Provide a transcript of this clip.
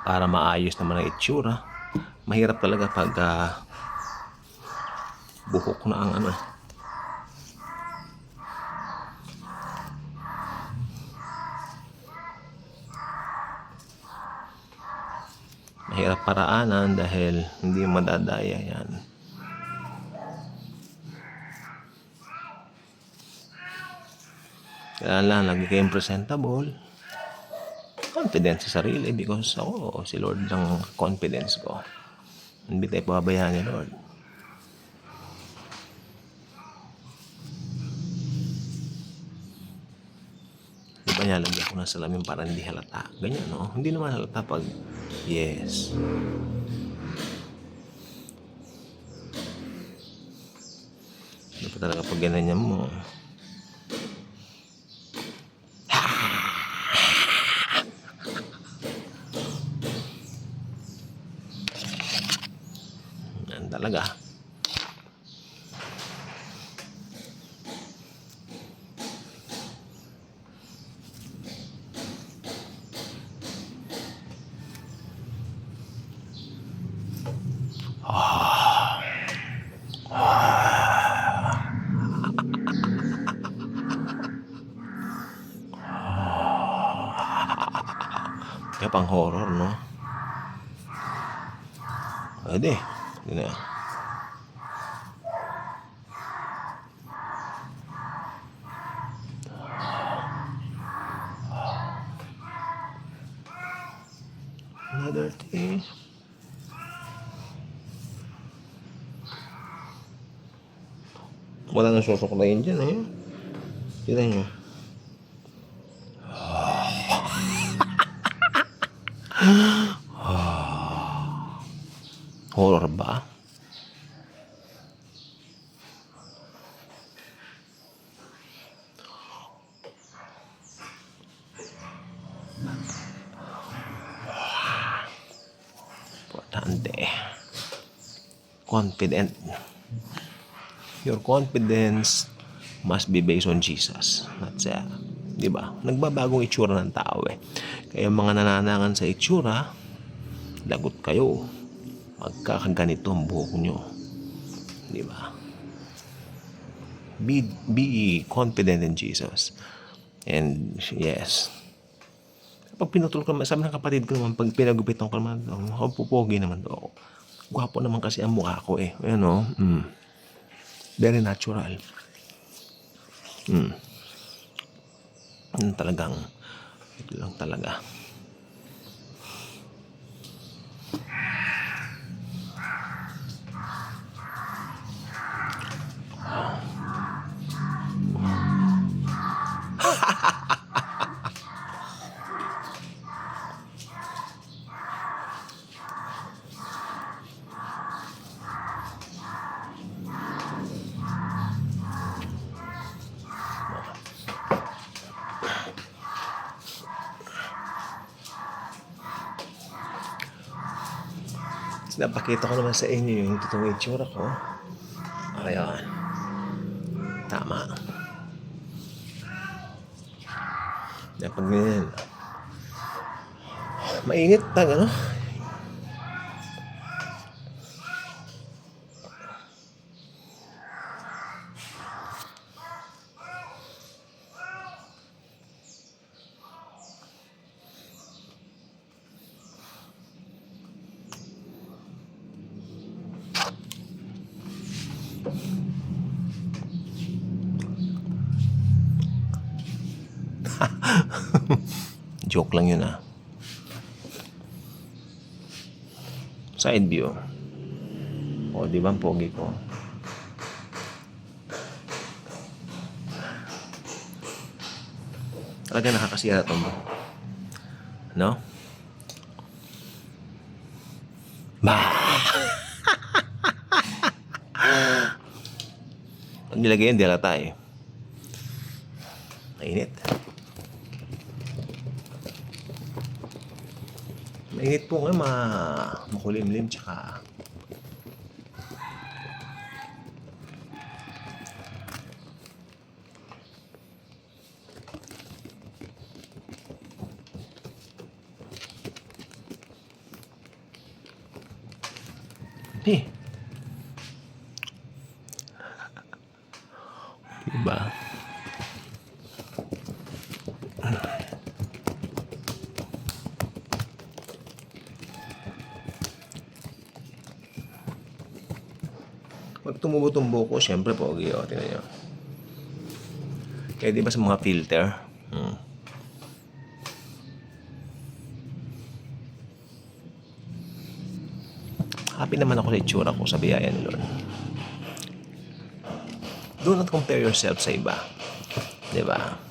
para maayos naman ang itsura. Mahirap talaga pag buhok na ang ano. Mahirap paraanan dahil hindi madadaya yan. Kaya lang, lagi kayong presentable. Confidence sa sarili because ako, si Lord lang confidence ko. Hindi tayo pabayaan ni Lord. Di ba nilalagyan ko ng salamin para hindi halata? Ganyan, no? Hindi naman halata pag yes. Hindi pa talaga pag ganyan mo. Yan talaga. Kaya pang horror, no? Pwede. Yun na. Another thing. Wala nang susuklayin dyan, eh. Tignan nyo. Horror ba? Importante. Confident. Your confidence must be based on Jesus. That's it. Diba? Nagbabagong itsura ng tao eh. Kaya mga nananangan sa itsura, lagot kayo. Magkakaganito ang buhok nyo. Diba? Be confident in Jesus. And yes. Pag pinutol ko, sabi ng kapatid ko naman, pag pinagupitan ko naman, pupogi naman daw ako. Gwapo naman kasi ang mukha ko eh. Ayan o. Very natural. Talagang, ito lang talaga. Napakita ko naman sa inyo yung totoong itsura ko. Ayan. Tama. Dapat ganyan. Mainit pag ano. Joke lang yun ah. Side view. O, di ba ang pogi ko? Talaga nakakasira ito mo. No? Pag nilagay yun, di halata eh. Mainit. Mainit po nga makulimlim tsaka Eh, diba? Pag tumubo-tumbo ko, syempre pogi, o, tingnan nyo. Kaya di ba sa mga filter, happy naman ako sa itsura ko, sa biyaya ni Lord. Do not compare yourself sa iba. Di ba?